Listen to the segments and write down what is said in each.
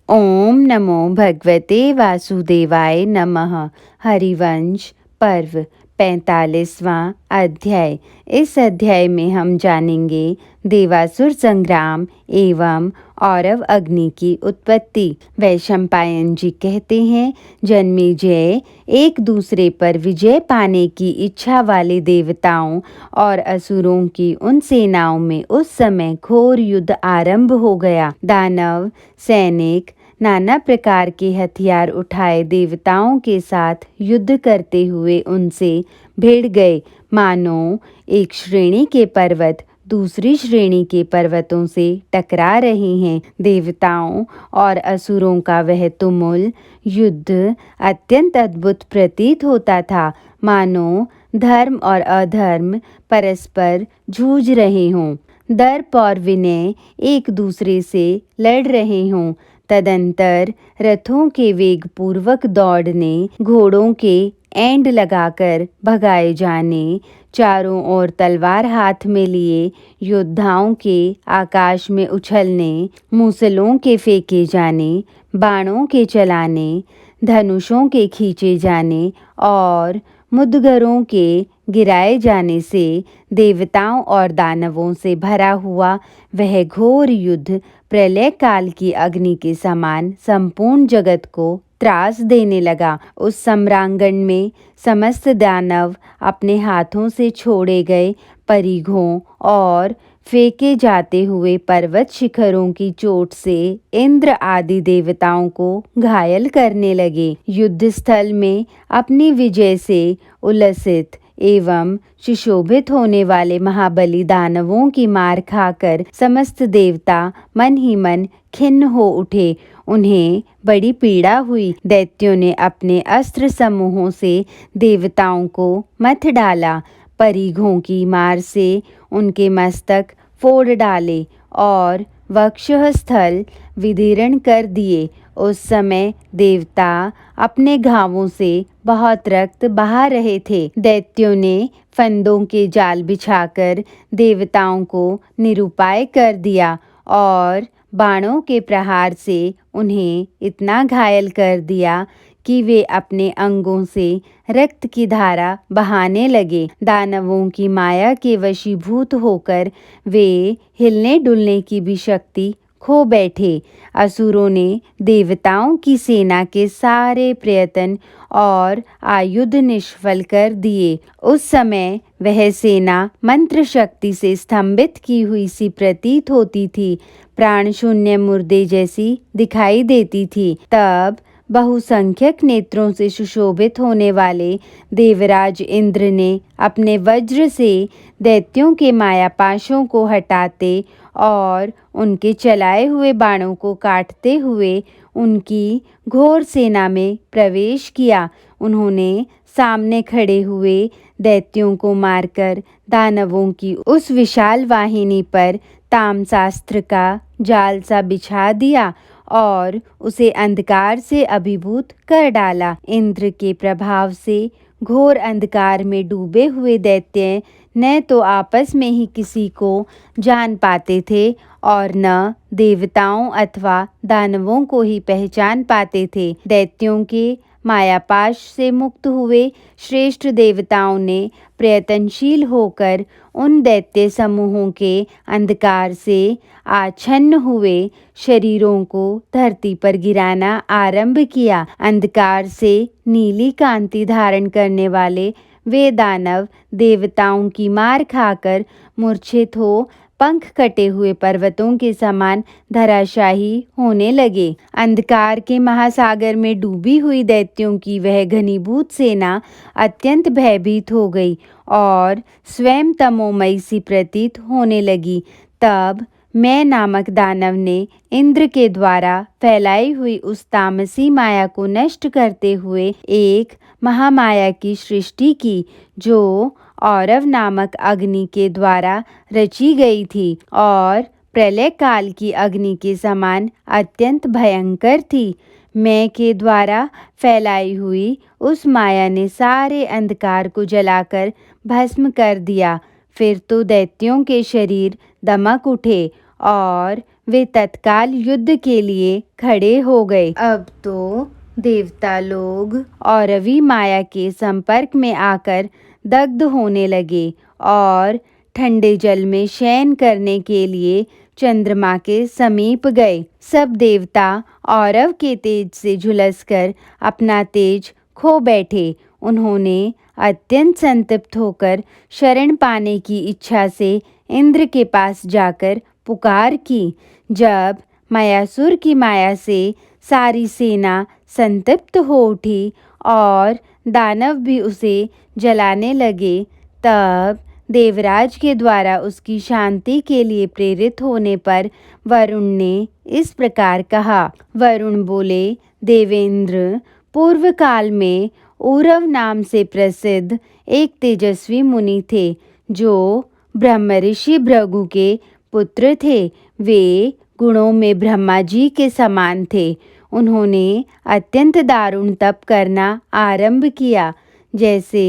ओम नमो भगवते वासुदेवाय नमः। हरिवंश पर्व 45वां अध्याय। इस अध्याय में हम जानेंगे देवासुर संग्राम एवं औरव अग्नि की उत्पत्ति। वैशंपायन जी कहते हैं, जन्मेजय एक दूसरे पर विजय पाने की इच्छा वाले देवताओं और असुरों की उन सेनाओं में उस समय घोर युद्ध आरंभ हो गया। दानव सैनिक नाना प्रकार के हथियार उठाए देवताओं के साथ युद्ध करते हुए उनसे भिड़ गए, मानो एक श्रेणी के पर्वत दूसरी श्रेणी के पर्वतों से टकरा रहे हैं। देवताओं और असुरों का वह तुमुल युद्ध अत्यंत अद्भुत प्रतीत होता था, मानो धर्म और अधर्म परस्पर जूझ रहे हों, दर्प और विनय एक दूसरे से लड़ रहे हों। तदंतर रथों के वेग पूर्वक दौड़ने, घोड़ों के एंड लगाकर भगाए जाने, चारों ओर तलवार हाथ में लिए योद्धाओं के आकाश में उछलने, मूसलों के फेंके जाने, बाणों के चलाने, धनुषों के खींचे जाने और मुद्गरों के गिराए जाने से देवताओं और दानवों से भरा हुआ वह घोर युद्ध प्रलय काल की अग्नि के समान संपूर्ण जगत को त्रास देने लगा। उस सम्रांगण में समस्त दानव अपने हाथों से छोड़े गए परिघों और फेंके जाते हुए पर्वत शिखरों की चोट से इंद्र आदि देवताओं को घायल करने लगे। युद्ध स्थल में अपनी विजय से उल्लसित एवं सुशोभित होने वाले महाबली दानवों की मार खाकर समस्त देवता मन ही मन खिन्न हो उठे। उन्हें बड़ी पीड़ा हुई। दैत्यों ने अपने अस्त्र समूहों से देवताओं को मथ डाला, परिघों की मार से उनके मस्तक फोड़ डाले और वक्षः स्थल विदीर्ण कर दिए। उस समय देवता अपने घावों से बहुत रक्त बहा रहे थे। दैत्यों ने फंदों के जाल बिछाकर देवताओं को निरुपाय कर दिया और बाणों के प्रहार से उन्हें इतना घायल कर दिया कि वे अपने अंगों से रक्त की धारा बहाने लगे। दानवों की माया के वशीभूत होकर वे हिलने डुलने की भी शक्ति खो बैठे। असुरों ने देवताओं की सेना के सारे प्रयत्न और आयुध निष्फल कर दिए। उस समय वह सेना मंत्र शक्ति से स्तंभित की हुई सी प्रतीत होती थी, प्राण शून्य मुर्दे जैसी दिखाई देती थी। तब बहुसंख्यक नेत्रों से सुशोभित होने वाले देवराज इंद्र ने अपने वज्र से दैत्यों के मायापाशों को हटाते और उनके चलाए हुए बाणों को काटते हुए उनकी घोर सेना में प्रवेश किया। उन्होंने सामने खड़े हुए दैत्यों को मारकर दानवों की उस विशाल वाहिनी पर तामशास्त्र का जाल सा बिछा दिया और उसे अंधकार से अभिभूत कर डाला। इंद्र के प्रभाव से घोर अंधकार में डूबे हुए दैत्य न तो आपस में ही किसी को जान पाते थे और न देवताओं अथवा दानवों को ही पहचान पाते थे। दैत्यों के मायापाश से मुक्त हुए श्रेष्ठ देवताओं ने प्रयत्नशील होकर उन दैत्य समूहों के अंधकार से आच्छन्न हुए शरीरों को धरती पर गिराना आरंभ किया। अंधकार से नीली कांति धारण करने वाले वे दानव देवताओं की मार खाकर मूर्छित हो पंख कटे हुए पर्वतों के समान धराशाही होने लगे। अंधकार के महासागर में डूबी हुई दैत्यों की वह घनीभूत सेना अत्यंत भयभीत हो गई और स्वयं तमोमयी सी प्रतीत होने लगी। तब मैं नामक दानव ने इंद्र के द्वारा फैलाई हुई उस तामसी माया को नष्ट करते हुए एक महामाया की सृष्टि की, जो औरव नामक अग्नि के द्वारा रची गई थी और प्रलय काल की अग्नि के समान अत्यंत भयंकर थी। मैं के द्वारा फैलाई हुई उस माया ने सारे अंधकार को जलाकर भस्म कर दिया। फिर तो दैत्यों के शरीर दमक उठे और वे तत्काल युद्ध के लिए खड़े हो गए। अब तो देवता लोग औरवी माया के संपर्क में आकर दग्ध होने लगे और ठंडे जल में शयन करने के लिए चंद्रमा के समीप गए। सब देवता औरव के तेज से झुलसकर अपना तेज खो बैठे। उन्होंने अत्यंत संतप्त होकर शरण पाने की इच्छा से इंद्र के पास जाकर पुकार की। जब मायासुर की माया से सारी सेना संतप्त हो उठी और दानव भी उसे जलाने लगे, तब देवराज के द्वारा उसकी शांति के लिए प्रेरित होने पर वरुण ने इस प्रकार कहा। वरुण बोले, देवेंद्र, पूर्व काल में उरव नाम से प्रसिद्ध एक तेजस्वी मुनि थे जो ब्रह्म ऋषि भृगु के पुत्र थे। वे गुणों में ब्रह्मा जी के समान थे। उन्होंने अत्यंत दारुण तप करना आरंभ किया। जैसे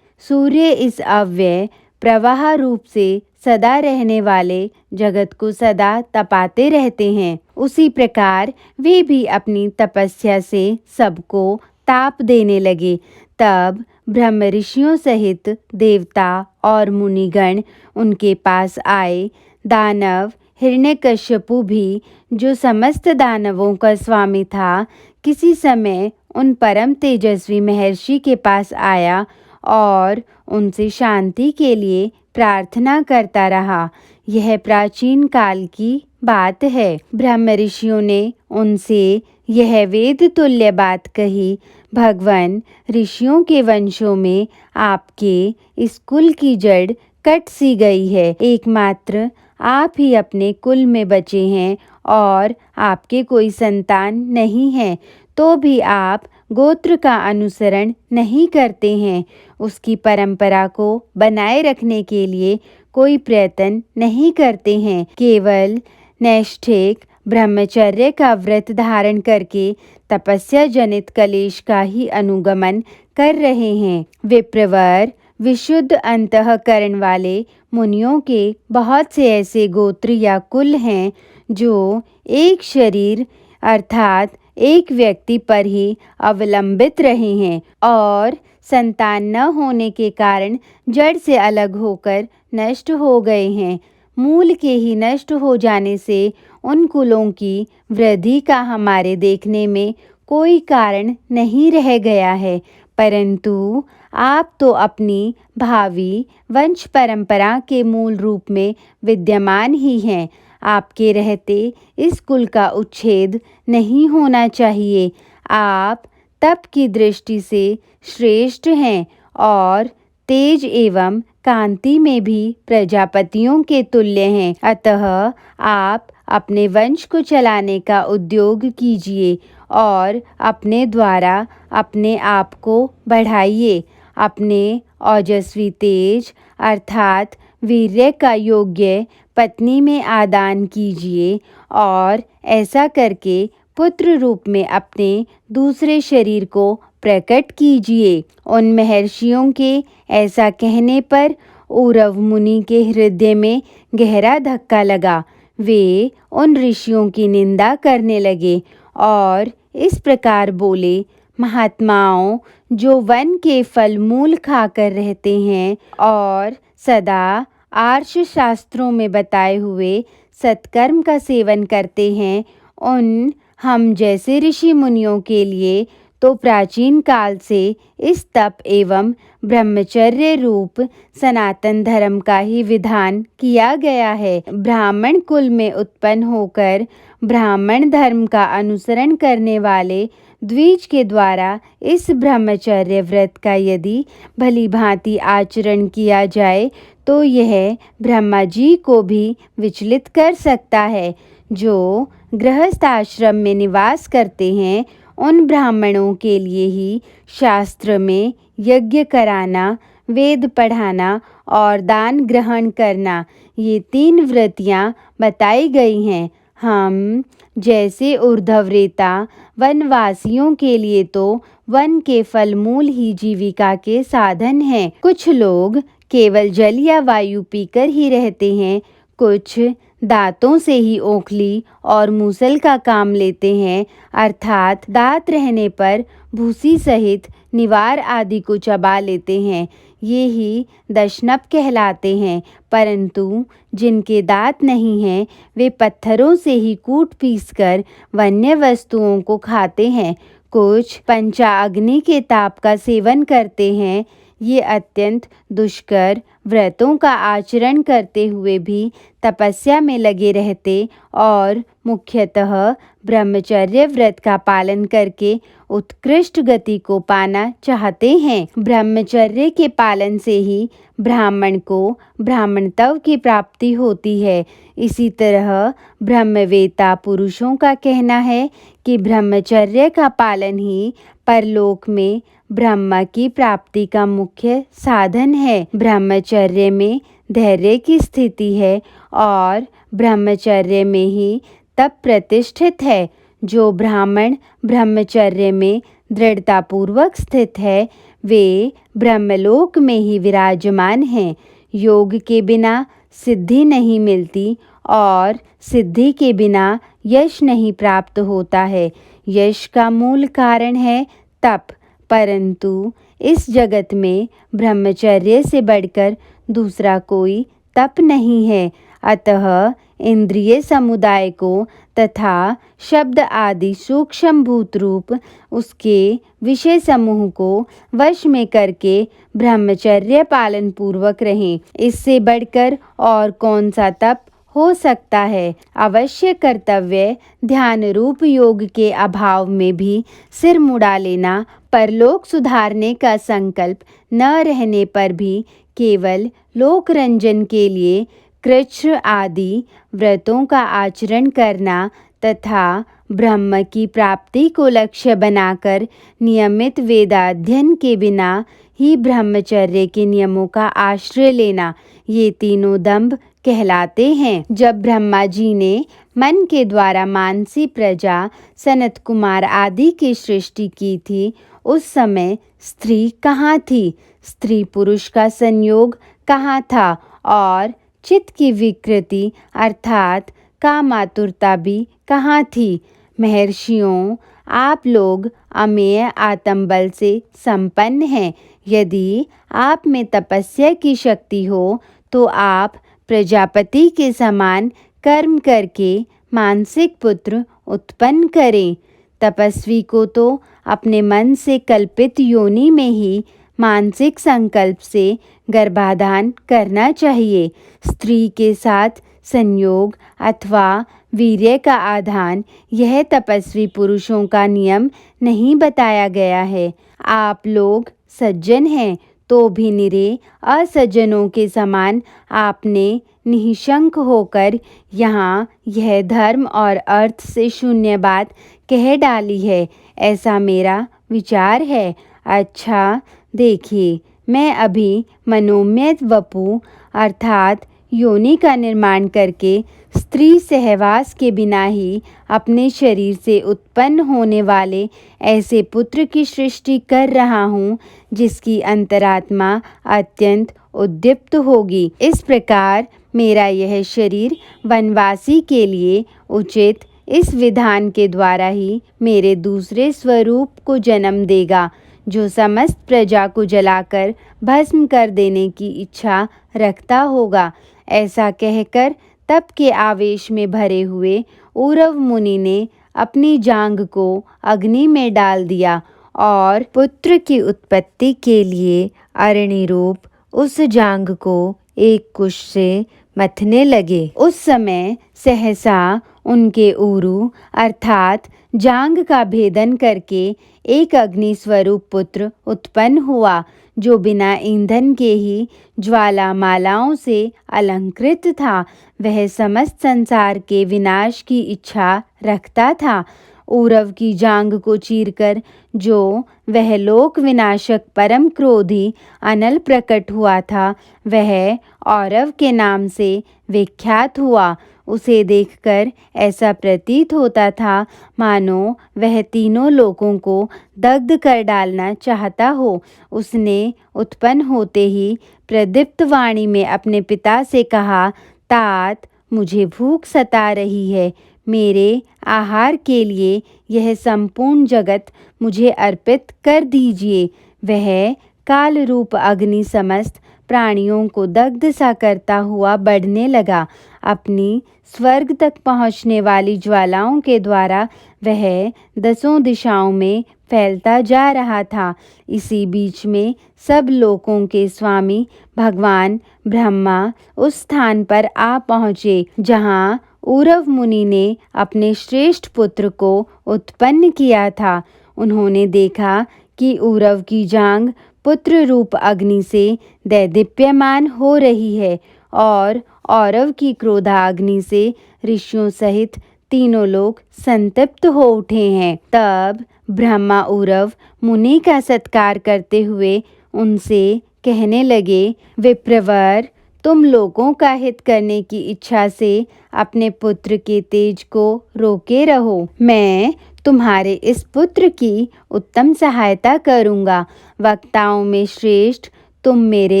सूर्य इस अव्यय प्रवाह रूप से सदा रहने वाले जगत को सदा तपाते रहते हैं, उसी प्रकार वे भी अपनी तपस्या से सबको ताप देने लगे। तब ब्रह्म ऋषियों सहित देवता और मुनिगण उनके पास आए। दानव हिरण्यकश्यपु भी, जो समस्त दानवों का स्वामी था, किसी समय उन परम तेजस्वी महर्षि के पास आया और उनसे शांति के लिए प्रार्थना करता रहा। यह प्राचीन काल की बात है। ब्रह्म ऋषियों ने उनसे यह वेद तुल्य बात कही, भगवान, ऋषियों के वंशों में आपके इस कुल की जड़ कट सी गई है। एकमात्र आप ही अपने कुल में बचे हैं और आपके कोई संतान नहीं है, तो भी आप गोत्र का अनुसरण नहीं करते हैं। उसकी परंपरा को बनाए रखने के लिए कोई प्रयत्न नहीं करते हैं। केवल नैष्ठिक ब्रह्मचर्य का व्रत धारण करके तपस्या जनित कलेश का ही अनुगमन कर रहे हैं। विप्रवर, विशुद्ध अंतःकरण वाले मुनियों के बहुत से ऐसे गोत्र या कुल हैं जो एक शरीर अर्थात एक व्यक्ति पर ही अवलंबित रहे हैं और संतान न होने के कारण जड़ से अलग होकर नष्ट हो गए हैं। मूल के ही नष्ट हो जाने से उन कुलों की वृद्धि का हमारे देखने में कोई कारण नहीं रह गया है, परंतु आप तो अपनी भावी वंश परंपरा के मूल रूप में विद्यमान ही हैं। आपके रहते इस कुल का उच्छेद नहीं होना चाहिए। आप तप की दृष्टि से श्रेष्ठ हैं और तेज एवं कांति में भी प्रजापतियों के तुल्य हैं। अतः आप अपने वंश को चलाने का उद्योग कीजिए और अपने द्वारा अपने आप को बढ़ाइए। अपने ओजस्वी तेज अर्थात वीर्य का योग्य पत्नी में आदान कीजिए और ऐसा करके पुत्र रूप में अपने दूसरे शरीर को प्रकट कीजिए। उन महर्षियों के ऐसा कहने पर उरव मुनि के हृदय में गहरा धक्का लगा। वे उन ऋषियों की निंदा करने लगे और इस प्रकार बोले, महात्माओं, जो वन के फल मूल खाकर रहते हैं और सदा आर्ष शास्त्रों में बताए हुए सत्कर्म का सेवन करते हैं, उन हम जैसे ऋषि मुनियों के लिए तो प्राचीन काल से इस तप एवं ब्रह्मचर्य रूप सनातन धर्म का ही विधान किया गया है। ब्राह्मण कुल में उत्पन्न होकर ब्राह्मण धर्म का अनुसरण करने वाले द्विज के द्वारा इस ब्रह्मचर्य व्रत का यदि भली भांति आचरण किया जाए तो यह ब्रह्मा जी को भी विचलित कर सकता है। जो गृहस्थ आश्रम में निवास करते हैं, उन ब्राह्मणों के लिए ही शास्त्र में यज्ञ कराना, वेद पढ़ाना और दान ग्रहण करना, ये 3 व्रतियाँ बताई गई हैं। हम जैसे ऊर्ध्वरेता वनवासियों के लिए तो वन के फल मूल ही जीविका के साधन हैं। कुछ लोग केवल जल या वायु पीकर ही रहते हैं, कुछ दांतों से ही ओखली और मूसल का काम लेते हैं, अर्थात दांत रहने पर भूसी सहित निवार आदि को चबा लेते हैं। ये ही दशनप कहलाते हैं। परंतु जिनके दांत नहीं हैं, वे पत्थरों से ही कूट पीस कर वन्य वस्तुओं को खाते हैं। कुछ पंचाग्नि के ताप का सेवन करते हैं। ये अत्यंत दुष्कर व्रतों का आचरण करते हुए भी तपस्या में लगे रहते और मुख्यतः ब्रह्मचर्य व्रत का पालन करके उत्कृष्ट गति को पाना चाहते हैं। ब्रह्मचर्य के पालन से ही ब्राह्मण को ब्राह्मणत्व की प्राप्ति होती है। इसी तरह ब्रह्मवेता पुरुषों का कहना है कि ब्रह्मचर्य का पालन ही परलोक में ब्रह्म की प्राप्ति का मुख्य साधन है। ब्रह्मचर्य में धैर्य की स्थिति है और ब्रह्मचर्य में ही तप प्रतिष्ठित है। जो ब्राह्मण ब्रह्मचर्य में दृढ़तापूर्वक स्थित है, वे ब्रह्मलोक में ही विराजमान हैं। योग के बिना सिद्धि नहीं मिलती और सिद्धि के बिना यश नहीं प्राप्त होता है। यश का मूल कारण है तप, परंतु इस जगत में ब्रह्मचर्य से बढ़कर दूसरा कोई तप नहीं है। अतः इंद्रिय समुदाय को तथा शब्द आदि सूक्ष्म भूत रूप उसके विषय समूह को वश में करके ब्रह्मचर्य पालन पूर्वक रहें। इससे बढ़कर और कौन सा तप हो सकता है। अवश्य कर्तव्य ध्यान रूप योग के अभाव में भी सिर मुड़ा लेना, परलोक सुधारने का संकल्प न रहने पर भी केवल लोक रंजन के लिए कृच्छ आदि व्रतों का आचरण करना तथा ब्रह्म की प्राप्ति को लक्ष्य बनाकर नियमित वेदाध्ययन के बिना ही ब्रह्मचर्य के नियमों का आश्रय लेना, ये तीनों दंभ कहलाते हैं। जब ब्रह्मा जी ने मन के द्वारा मानसी प्रजा, सनत कुमार आदि की सृष्टि की थी, उस समय स्त्री कहाँ थी, स्त्री पुरुष का संयोग कहाँ था और चित्त की विकृति अर्थात कामातुरता भी कहाँ थी। महर्षियों, आप लोग अमेय आत्मबल से संपन्न हैं। यदि आप में तपस्या की शक्ति हो तो आप प्रजापति के समान कर्म करके मानसिक पुत्र उत्पन्न करें। तपस्वी को तो अपने मन से कल्पित योनि में ही मानसिक संकल्प से गर्भाधान करना चाहिए। स्त्री के साथ संयोग अथवा वीर्य का आधान यह तपस्वी पुरुषों का नियम नहीं बताया गया है। आप लोग सज्जन हैं तो भी निरे असज्जनों के समान आपने निःशंक होकर यहाँ यह धर्म और अर्थ से शून्य बात कह डाली है, ऐसा मेरा विचार है। अच्छा देखिए, मैं अभी मनोमय वपु अर्थात योनि का निर्माण करके स्त्री सहवास के बिना ही अपने शरीर से उत्पन्न होने वाले ऐसे पुत्र की सृष्टि कर रहा हूँ जिसकी अंतरात्मा अत्यंत उद्दीप्त होगी। इस प्रकार मेरा यह शरीर वनवासी के लिए उचित इस विधान के द्वारा ही मेरे दूसरे स्वरूप को जन्म देगा, जो समस्त प्रजा को जलाकर भस्म कर देने की इच्छा रखता होगा। ऐसा कहकर तप के आवेश में भरे हुए उरव मुनि ने अपनी जांघ को अग्नि में डाल दिया और पुत्र की उत्पत्ति के लिए अरणि रूप उस जांघ को एक कुश से मथने लगे। उस समय सहसा उनके ऊरु अर्थात जांघ का भेदन करके एक अग्नि स्वरूप पुत्र उत्पन्न हुआ, जो बिना ईंधन के ही ज्वालामालाओं से अलंकृत था। वह समस्त संसार के विनाश की इच्छा रखता था। उरव की जांघ को चीरकर जो वह लोक विनाशक परम क्रोधी अनल प्रकट हुआ था, वह औरव के नाम से विख्यात हुआ। उसे देखकर ऐसा प्रतीत होता था मानो वह तीनों लोकों को दग्ध कर डालना चाहता हो। उसने उत्पन्न होते ही प्रदीप्त वाणी में अपने पिता से कहा, तात मुझे भूख सता रही है। मेरे आहार के लिए यह संपूर्ण जगत मुझे अर्पित कर दीजिए। वह काल रूप अग्नि समस्त प्राणियों को दग्ध सा करता हुआ बढ़ने लगा। अपनी स्वर्ग तक पहुँचने वाली ज्वालाओं के द्वारा वह 10 दिशाओं में फैलता जा रहा था। इसी बीच में सब लोकों के स्वामी भगवान ब्रह्मा उस स्थान पर आ पहुँचे जहाँ उरव मुनि ने अपने श्रेष्ठ पुत्र को उत्पन्न किया था। उन्होंने देखा कि उरव की जांघ पुत्र रूप अग्नि से दैदीप्यमान हो रही है और औरव की क्रोधाग्नि से ऋषियों सहित तीनों लोग संतप्त हो उठे हैं। तब ब्रह्मा उरव मुनि का सत्कार करते हुए उनसे कहने लगे, विप्रवर, तुम लोगों का हित करने की इच्छा से अपने पुत्र के तेज को रोके रहो। मैं तुम्हारे इस पुत्र की उत्तम सहायता करूँगा। वक्ताओं में श्रेष्ठ तुम मेरे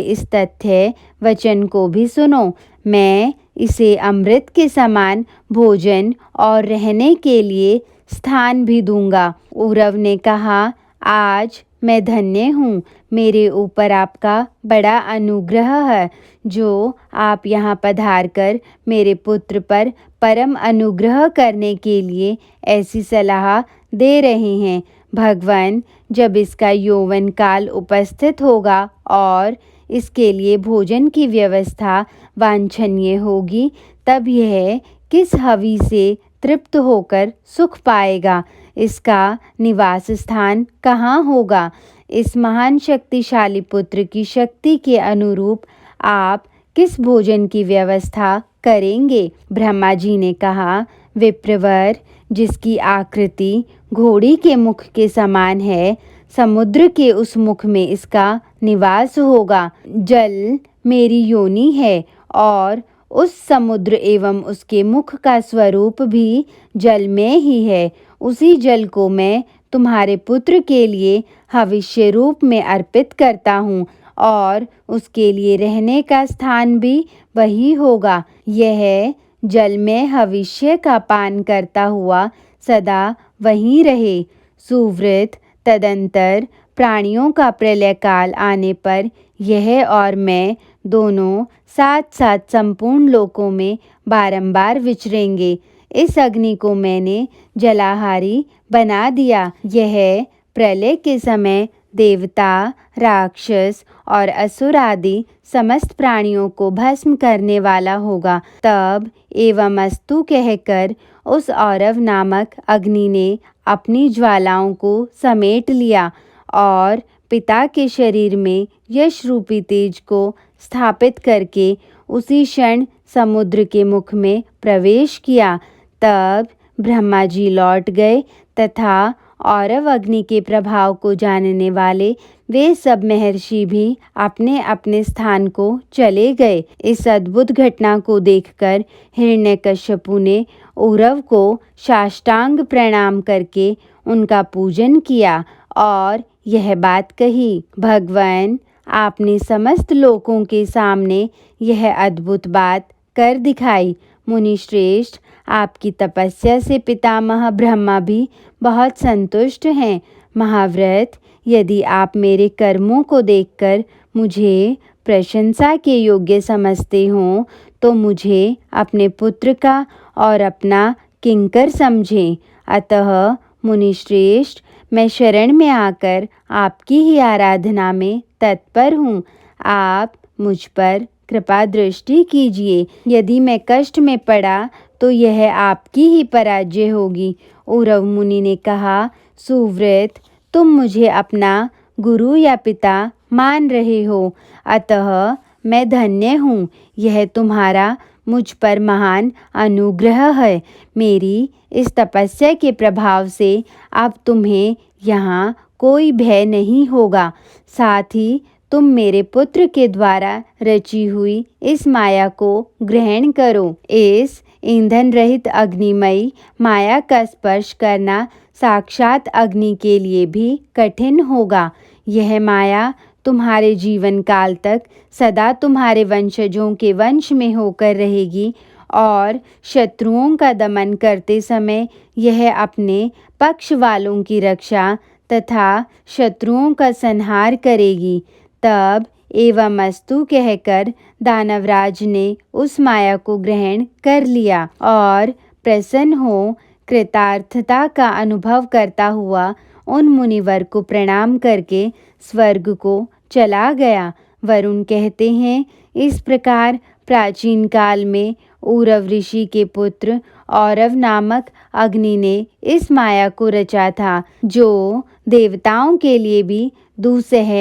इस तथ्य वचन को भी सुनो। मैं इसे अमृत के समान भोजन और रहने के लिए स्थान भी दूंगा। उरव ने कहा, आज मैं धन्य हूँ। मेरे ऊपर आपका बड़ा अनुग्रह है जो आप यहाँ पधार कर मेरे पुत्र पर परम अनुग्रह करने के लिए ऐसी सलाह दे रहे हैं। भगवान, जब इसका यौवन काल उपस्थित होगा और इसके लिए भोजन की व्यवस्था वांछनीय होगी, तब यह किस हवि से तृप्त होकर सुख पाएगा? इसका निवास स्थान कहाँ होगा? इस महान शक्तिशाली पुत्र की शक्ति के अनुरूप आप किस भोजन की व्यवस्था करेंगे? ब्रह्मा जी ने कहा, विप्रवर, जिसकी आकृति घोड़ी के मुख के समान है, समुद्र के उस मुख में इसका निवास होगा। जल मेरी योनि है और उस समुद्र एवं उसके मुख का स्वरूप भी जल में ही है। उसी जल को मैं तुम्हारे पुत्र के लिए हविष्य रूप में अर्पित करता हूँ और उसके लिए रहने का स्थान भी वही होगा। यह जल में हविष्य का पान करता हुआ सदा वहीं रहे। सुव्रत, तदंतर प्राणियों का प्रलय काल आने पर यह और मैं दोनों साथ साथ संपूर्ण लोकों में बारंबार विचरेंगे। इस अग्नि को मैंने जलाहारी बना दिया। यह प्रलय के समय देवता, राक्षस और असुर आदि समस्त प्राणियों को भस्म करने वाला होगा। तब एवं अस्तु कहकर उस औरव नामक अग्नि ने अपनी ज्वालाओं को समेट लिया और पिता के शरीर में यश रूपी तेज को स्थापित करके उसी क्षण समुद्र के मुख में प्रवेश किया। तब ब्रह्मा जी लौट गए तथा औरव अग्नि के प्रभाव को जानने वाले वे सब महर्षि भी अपने अपने स्थान को चले गए। इस अद्भुत घटना को देखकर हिरण्यकश्यपु ने उरव को साष्टांग प्रणाम करके उनका पूजन किया और यह बात कही, भगवान, आपने समस्त लोकों के सामने यह अद्भुत बात कर दिखाई। मुनि श्रेष्ठ, आपकी तपस्या से पितामह ब्रह्मा भी बहुत संतुष्ट हैं। महाव्रत, यदि आप मेरे कर्मों को देखकर मुझे प्रशंसा के योग्य समझते हो तो मुझे अपने पुत्र का और अपना किंकर समझें। अतः मुनिश्रेष्ठ, मैं शरण में आकर आपकी ही आराधना में तत्पर हूँ। आप मुझ पर कृपा दृष्टि कीजिए। यदि मैं कष्ट में पड़ा तो यह आपकी ही पराजय होगी। उरव मुनि ने कहा, सुव्रत, तुम मुझे अपना गुरु या पिता मान रहे हो, अतः मैं धन्य हूँ। यह तुम्हारा मुझ पर महान अनुग्रह है। मेरी इस तपस्या के प्रभाव से अब तुम्हें यहाँ कोई भय नहीं होगा। साथ ही तुम मेरे पुत्र के द्वारा रची हुई इस माया को ग्रहण करो। इस ईंधन रहित अग्निमयी माया का स्पर्श करना साक्षात अग्नि के लिए भी कठिन होगा। यह माया तुम्हारे जीवन काल तक सदा तुम्हारे वंशजों के वंश में होकर रहेगी और शत्रुओं का दमन करते समय यह अपने पक्ष वालों की रक्षा तथा शत्रुओं का संहार करेगी। तब एवमस्तु कहकर दानवराज ने उस माया को ग्रहण कर लिया और प्रसन्न हो कृतार्थता का अनुभव करता हुआ उन मुनिवर को प्रणाम करके स्वर्ग को चला गया। वरुण कहते हैं, इस प्रकार प्राचीन काल में उरव ऋषि के पुत्र औरव नामक अग्नि ने इस माया को रचा था, जो देवताओं के लिए भी दुस्सह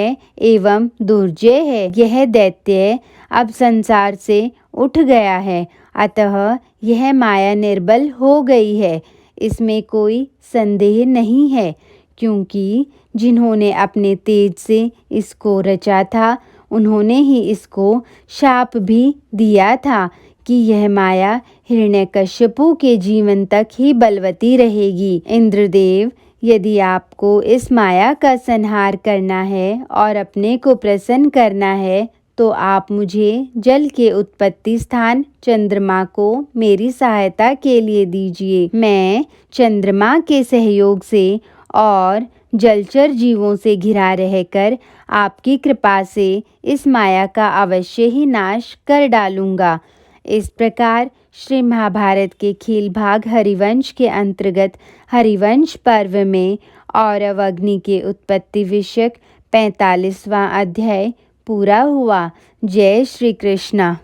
एवं दुर्जय है। यह दैत्य अब संसार से उठ गया है, अतः यह माया निर्बल हो गई है, इसमें कोई संदेह नहीं है, क्योंकि जिन्होंने अपने तेज से इसको रचा था उन्होंने ही इसको शाप भी दिया था कि यह माया हिरण्यकश्यपु के जीवन तक ही बलवती रहेगी। इंद्रदेव, यदि आपको इस माया का संहार करना है और अपने को प्रसन्न करना है तो आप मुझे जल के उत्पत्ति स्थान चंद्रमा को मेरी सहायता के लिए दीजिए। मैं चंद्रमा के सहयोग से और जलचर जीवों से घिरा रहकर आपकी कृपा से इस माया का अवश्य ही नाश कर डालूंगा। इस प्रकार श्री महाभारत के खेल भाग हरिवंश के अंतर्गत हरिवंश पर्व में औरव अग्नि के उत्पत्ति विषयक 45वां अध्याय पूरा हुआ। जय श्री कृष्णा।